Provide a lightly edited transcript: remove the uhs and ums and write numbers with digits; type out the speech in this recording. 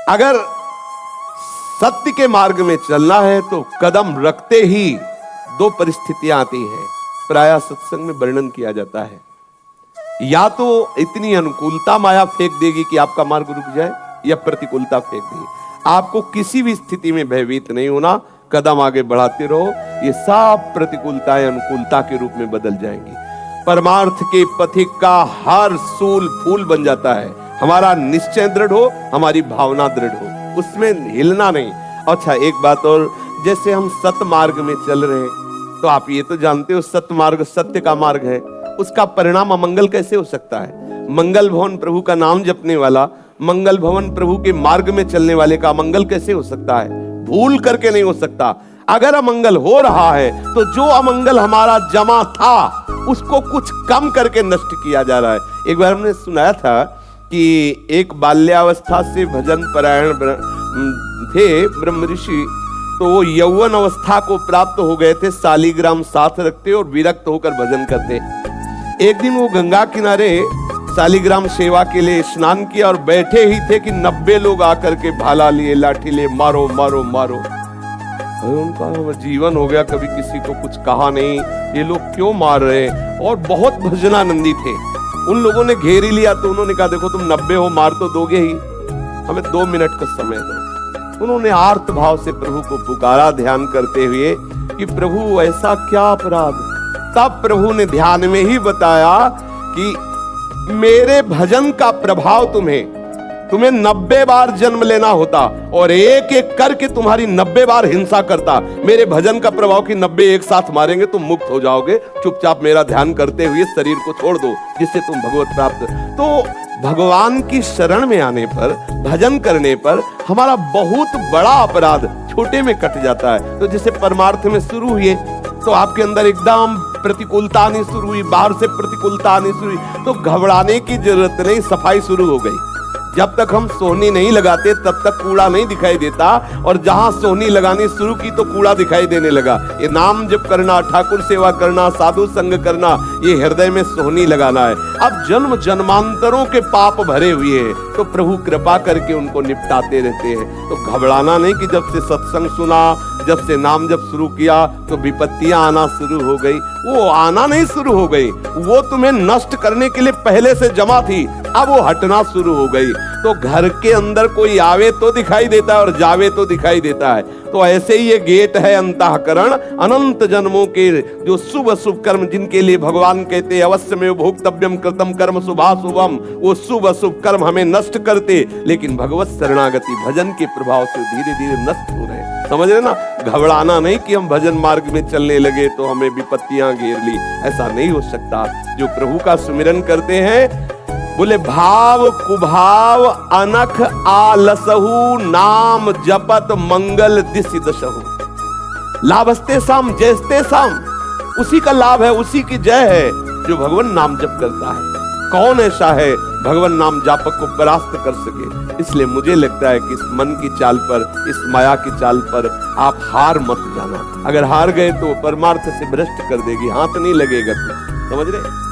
अगर सत्य के मार्ग में चलना है तो कदम रखते ही दो परिस्थितियां आती हैं, प्रायः सत्संग में वर्णन किया जाता है। या तो इतनी अनुकूलता माया फेंक देगी कि आपका मार्ग रुक जाए, या प्रतिकूलता फेंक देगी। आपको किसी भी स्थिति में भयभीत नहीं होना, कदम आगे बढ़ाते रहो, ये सब प्रतिकूलताएं अनुकूलता के रूप में बदल जाएंगी। परमार्थ के पथिक का हर सूल फूल बन जाता है। हमारा निश्चय दृढ़ हो, हमारी भावना दृढ़ हो, उसमें हिलना नहीं। अच्छा एक बात और, जैसे हम सत्य मार्ग में चल रहे हैं तो आप ये तो जानते हो सत्य मार्ग सत्य का मार्ग है, उसका परिणाम अमंगल कैसे हो सकता है? मंगल भवन प्रभु का नाम जपने वाला, मंगल भवन प्रभु के मार्ग में चलने वाले का अमंगल कैसे हो सकता है? भूल करके नहीं हो सकता। अगर अमंगल हो रहा है तो जो अमंगल हमारा जमा था उसको कुछ कम करके नष्ट किया जा रहा है। एक बार हमने सुनाया था कि एक बाल्यावस्था से भजन परायण थे ब्रह्म ऋषि, तो वो यौवन अवस्था को प्राप्त हो गए थे, शालिग्राम साथ रखते और विरक्त होकर भजन करते। एक दिन वो गंगा किनारे शालिग्राम सेवा के लिए स्नान किया और बैठे ही थे कि 90 लोग आकर के भाला लिए, लाठी लिए, मारो मारो मारो। उनका जीवन हो गया, कभी किसी को कुछ कहा नहीं, ये लोग क्यों मार रहे? और बहुत भजनानंदी थे। उन लोगों ने घेर ही लिया तो उन्होंने कहा देखो तुम 90 हो, मार तो दोगे ही, हमें 2 मिनट का समय दो। उन्होंने आर्त भाव से प्रभु को पुकारा, ध्यान करते हुए कि प्रभु ऐसा क्या अपराध। तब प्रभु ने ध्यान में ही बताया कि मेरे भजन का प्रभाव तुम्हें 90 बार जन्म लेना होता और एक एक करके तुम्हारी 90 बार हिंसा करता। मेरे भजन का प्रभाव कि 90 एक साथ मारेंगे तुम मुक्त हो जाओगे, चुपचाप मेरा ध्यान करते हुए शरीर को छोड़ दो जिससे तुम भगवत प्राप्त। तो भगवान की शरण में आने पर, भजन करने पर हमारा बहुत बड़ा अपराध छोटे में कट जाता है। तो जैसे परमार्थ में शुरू हुए तो आपके अंदर एकदम प्रतिकूलता आनी शुरू हुई, बाहर से प्रतिकूलता आनी शुरू हुई, तो घबराने की जरूरत नहीं, सफाई शुरू हो गई। जब तक हम सोहनी नहीं लगाते तब तक कूड़ा नहीं दिखाई देता, और जहां सोहनी लगानी शुरू की तो कूड़ा दिखाई देने लगा। ये नाम जप करना, ठाकुर सेवा करना, साधु संग करना, ये हृदय में सोहनी लगाना है। अब जन्म जन्मांतरों के पाप भरे हुए हैं तो प्रभु कृपा करके उनको निपटाते रहते हैं। तो घबराना नहीं कि जब से सत्संग सुना, जब से नाम जप शुरू किया तो विपत्तियां आना शुरू हो गई। वो आना नहीं शुरू हो गई, वो तुम्हें नष्ट करने के लिए पहले से जमा थी, अब वो हटना शुरू हो गई। तो घर के अंदर कोई आवे तो दिखाई देता है और जावे तो दिखाई देता है। तो ऐसे ही ये गेट है अंतःकरण, अनंत जन्मों के जो शुभ अशुभ कर्म जिनके लिए भगवान कहते हैं अवश्य में भोक्तव्यम कृतम कर्म शुभाशुभम, वो शुभ अशुभ कर्म हमें नष्ट करते, लेकिन भगवत शरणागति भजन के प्रभाव से धीरे धीरे नष्ट हो रहे हैं। समझ रहे ना? घबराना नहीं कि हम भजन मार्ग में चलने लगे तो हमें विपत्तियां घेर ली, ऐसा नहीं हो सकता। जो प्रभु का सुमिरन करते हैं, बोले भाव कुभाव अनख आलसहु, नाम जपत मंगल दिशि दशहु। लाभस्ते साम जयस्ते साम, उसी का लाभ है, उसी की जय है जो भगवान नाम जप करता है। कौन ऐसा है भगवान नाम जापक को परास्त कर सके? इसलिए मुझे लगता है कि इस मन की चाल पर, इस माया की चाल पर आप हार मत जाना। अगर हार गए तो परमार्थ से भ्रष्ट कर देगी, हाथ नहीं लगेगा। समझ रहे?